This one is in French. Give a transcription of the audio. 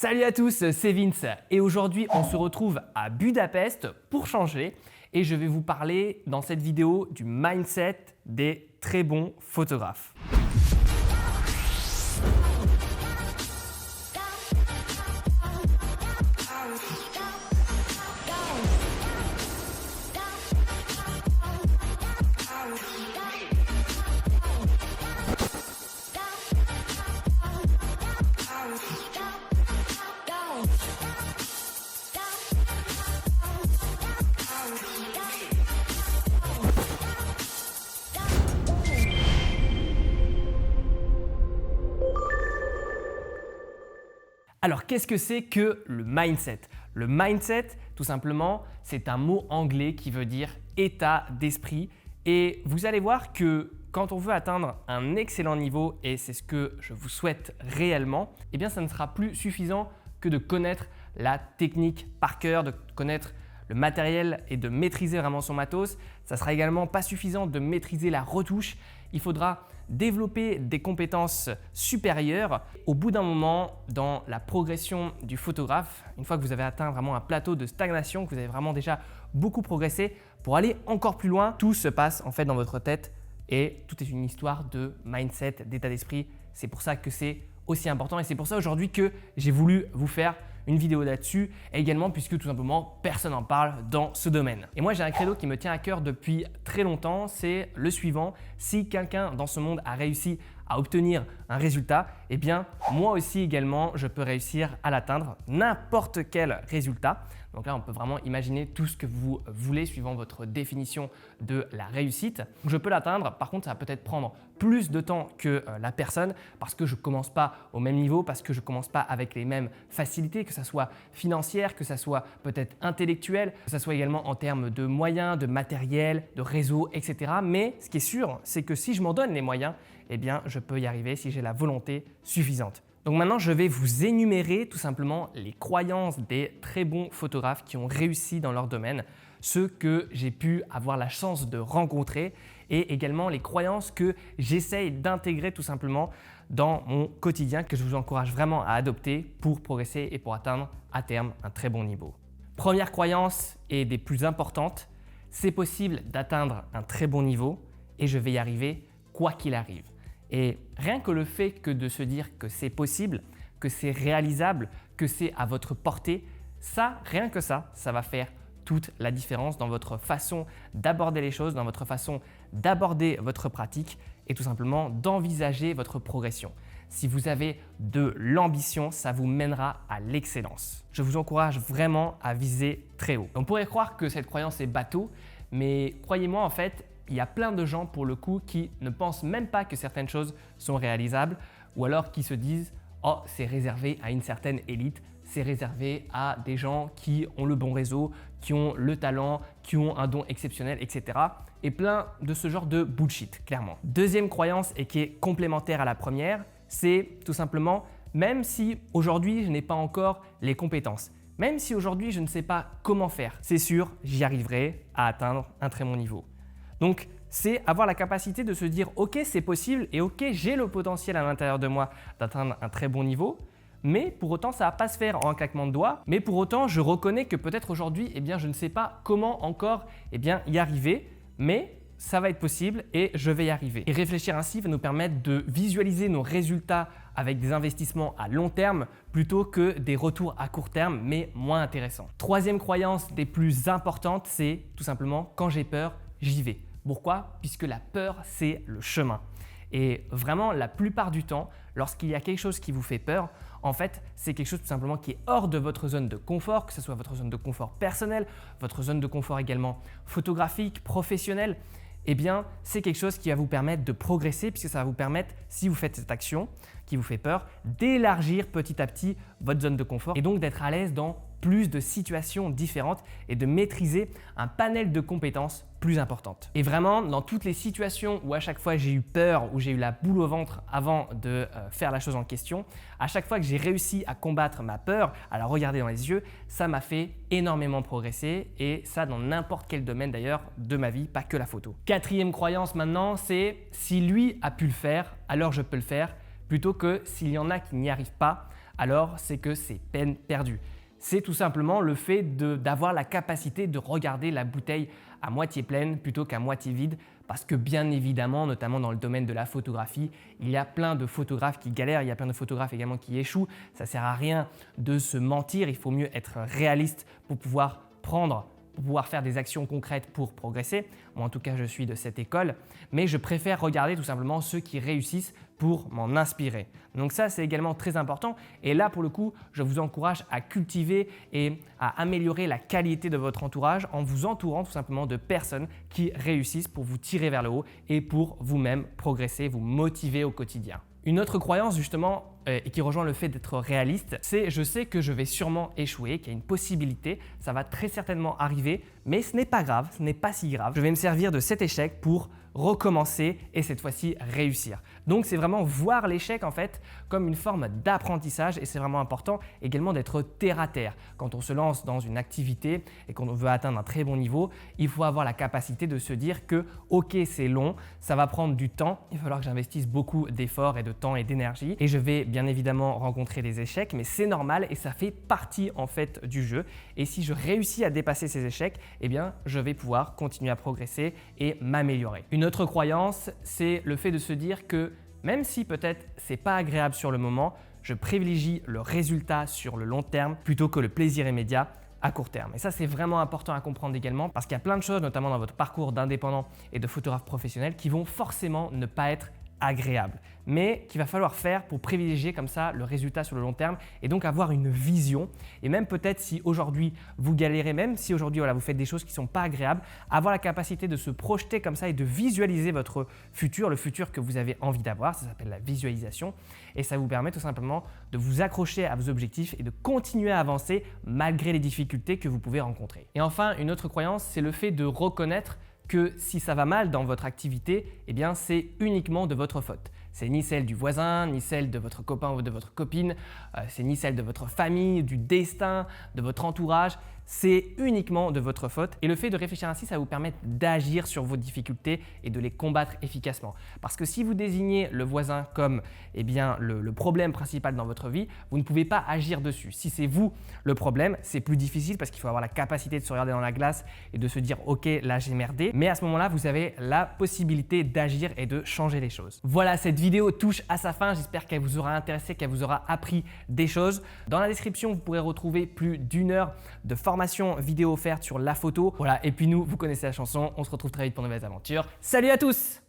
Salut à tous, c'est Vince et aujourd'hui on se retrouve à Budapest pour changer et je vais vous parler dans cette vidéo du mindset des très bons photographes. Alors, qu'est-ce que c'est que le mindset? Le mindset, tout simplement, c'est un mot anglais qui veut dire état d'esprit. Et vous allez voir que quand on veut atteindre un excellent niveau, et c'est ce que je vous souhaite réellement, eh bien, ça ne sera plus suffisant que de connaître la technique par cœur, de connaître le matériel et de maîtriser vraiment son matos. Ça sera également pas suffisant de maîtriser la retouche. Il faudra développer des compétences supérieures. Au bout d'un moment, dans la progression du photographe, une fois que vous avez atteint vraiment un plateau de stagnation, que vous avez vraiment déjà beaucoup progressé, pour aller encore plus loin, tout se passe en fait dans votre tête et tout est une histoire de mindset, d'état d'esprit. C'est pour ça que c'est aussi important et c'est pour ça aujourd'hui que j'ai voulu vous faire une vidéo là-dessus et également puisque tout simplement personne n'en parle dans ce domaine. Et moi j'ai un credo qui me tient à cœur depuis très longtemps, c'est le suivant: si quelqu'un dans ce monde a réussi à obtenir un résultat, eh bien moi aussi également je peux réussir à l'atteindre, n'importe quel résultat. Donc là on peut vraiment imaginer tout ce que vous voulez suivant votre définition de la réussite. Je peux l'atteindre, par contre ça va peut-être prendre plus de temps que la personne parce que je ne commence pas au même niveau, parce que je ne commence pas avec les mêmes facilités, que ça soit financière, que ça soit peut-être intellectuelle, que ça soit également en termes de moyens, de matériel, de réseau, etc. Mais ce qui est sûr, c'est que si je m'en donne les moyens, eh bien je peux y arriver si j'ai la volonté suffisante. Donc maintenant, je vais vous énumérer tout simplement les croyances des très bons photographes qui ont réussi dans leur domaine, ceux que j'ai pu avoir la chance de rencontrer et également les croyances que j'essaye d'intégrer tout simplement dans mon quotidien, que je vous encourage vraiment à adopter pour progresser et pour atteindre à terme un très bon niveau. Première croyance et des plus importantes, c'est possible d'atteindre un très bon niveau et je vais y arriver quoi qu'il arrive. Et rien que le fait que de se dire que c'est possible, que c'est réalisable, que c'est à votre portée, ça, rien que ça va faire toute la différence dans votre façon d'aborder les choses, dans votre façon d'aborder votre pratique et tout simplement d'envisager votre progression. Si vous avez de l'ambition, ça vous mènera à l'excellence. Je vous encourage vraiment à viser très haut. On pourrait croire que cette croyance est bateau, mais croyez-moi en fait, il y a plein de gens pour le coup qui ne pensent même pas que certaines choses sont réalisables ou alors qui se disent « Oh, c'est réservé à une certaine élite, c'est réservé à des gens qui ont le bon réseau, qui ont le talent, qui ont un don exceptionnel, etc. » Et plein de ce genre de bullshit, clairement. Deuxième croyance et qui est complémentaire à la première, c'est tout simplement même si aujourd'hui je n'ai pas encore les compétences, même si aujourd'hui je ne sais pas comment faire, c'est sûr, j'y arriverai à atteindre un très bon niveau. Donc, c'est avoir la capacité de se dire « Ok, c'est possible et ok, j'ai le potentiel à l'intérieur de moi d'atteindre un très bon niveau, mais pour autant, ça ne va pas se faire en un claquement de doigts. Mais pour autant, je reconnais que peut-être aujourd'hui, eh bien, je ne sais pas comment encore y arriver, mais ça va être possible et je vais y arriver. » Et réfléchir ainsi va nous permettre de visualiser nos résultats avec des investissements à long terme plutôt que des retours à court terme, mais moins intéressants. Troisième croyance des plus importantes, c'est tout simplement « Quand j'ai peur, j'y vais ». Pourquoi? Puisque la peur, c'est le chemin. Et vraiment, la plupart du temps, lorsqu'il y a quelque chose qui vous fait peur, en fait, c'est quelque chose tout simplement qui est hors de votre zone de confort, que ce soit votre zone de confort personnelle, votre zone de confort également photographique, professionnelle. Eh bien, c'est quelque chose qui va vous permettre de progresser puisque ça va vous permettre, si vous faites cette action qui vous fait peur, d'élargir petit à petit votre zone de confort et donc d'être à l'aise dans plus de situations différentes et de maîtriser un panel de compétences plus importantes. Et vraiment, dans toutes les situations où à chaque fois j'ai eu peur, où j'ai eu la boule au ventre avant de faire la chose en question, à chaque fois que j'ai réussi à combattre ma peur, à la regarder dans les yeux, ça m'a fait énormément progresser et ça dans n'importe quel domaine d'ailleurs de ma vie, pas que la photo. Quatrième croyance maintenant, c'est si lui a pu le faire, alors je peux le faire, plutôt que s'il y en a qui n'y arrivent pas, alors c'est que c'est peine perdue. C'est tout simplement le fait d'avoir la capacité de regarder la bouteille à moitié pleine plutôt qu'à moitié vide, parce que bien évidemment, notamment dans le domaine de la photographie, il y a plein de photographes qui galèrent, il y a plein de photographes également qui échouent. Ça ne sert à rien de se mentir, il faut mieux être réaliste pour pouvoir faire des actions concrètes pour progresser. Moi, en tout cas, je suis de cette école, mais je préfère regarder tout simplement ceux qui réussissent pour m'en inspirer. Donc ça, c'est également très important. Et là, pour le coup, je vous encourage à cultiver et à améliorer la qualité de votre entourage en vous entourant tout simplement de personnes qui réussissent pour vous tirer vers le haut et pour vous-même progresser, vous motiver au quotidien. Une autre croyance justement et qui rejoint le fait d'être réaliste, c'est je sais que je vais sûrement échouer, qu'il y a une possibilité, ça va très certainement arriver, mais ce n'est pas grave, ce n'est pas si grave. Je vais me servir de cet échec pour recommencer et cette fois-ci réussir. Donc c'est vraiment voir l'échec en fait comme une forme d'apprentissage et c'est vraiment important également d'être terre à terre. Quand on se lance dans une activité et qu'on veut atteindre un très bon niveau, il faut avoir la capacité de se dire que ok c'est long, ça va prendre du temps, il va falloir que j'investisse beaucoup d'efforts et de temps et d'énergie et je vais bien évidemment rencontrer des échecs, mais c'est normal et ça fait partie en fait du jeu. Et si je réussis à dépasser ces échecs, eh bien je vais pouvoir continuer à progresser et m'améliorer. Une autre croyance, c'est le fait de se dire que même si peut-être c'est pas agréable sur le moment, je privilégie le résultat sur le long terme plutôt que le plaisir immédiat à court terme. Et ça, c'est vraiment important à comprendre également parce qu'il y a plein de choses, notamment dans votre parcours d'indépendant et de photographe professionnel, qui vont forcément ne pas être agréable, mais qu'il va falloir faire pour privilégier comme ça le résultat sur le long terme et donc avoir une vision. Et même peut-être si aujourd'hui vous galérez, même si aujourd'hui vous faites des choses qui ne sont pas agréables, avoir la capacité de se projeter comme ça et de visualiser votre futur, le futur que vous avez envie d'avoir, ça s'appelle la visualisation et ça vous permet tout simplement de vous accrocher à vos objectifs et de continuer à avancer malgré les difficultés que vous pouvez rencontrer. Et enfin, une autre croyance, c'est le fait de reconnaître que si ça va mal dans votre activité, eh bien c'est uniquement de votre faute. C'est ni celle du voisin, ni celle de votre copain ou de votre copine, c'est ni celle de votre famille, du destin, de votre entourage. C'est uniquement de votre faute et le fait de réfléchir ainsi, ça va vous permettre d'agir sur vos difficultés et de les combattre efficacement. Parce que si vous désignez le voisin comme le problème principal dans votre vie, vous ne pouvez pas agir dessus. Si c'est vous le problème, c'est plus difficile parce qu'il faut avoir la capacité de se regarder dans la glace et de se dire « Ok, là j'ai merdé ». Mais à ce moment-là, vous avez la possibilité d'agir et de changer les choses. Voilà, cette vidéo touche à sa fin. J'espère qu'elle vous aura intéressé, qu'elle vous aura appris des choses. Dans la description, vous pourrez retrouver plus d'1 heure de formation vidéo offerte sur la photo. Voilà, et puis nous, vous connaissez la chanson, on se retrouve très vite pour de nouvelles aventures. Salut à tous!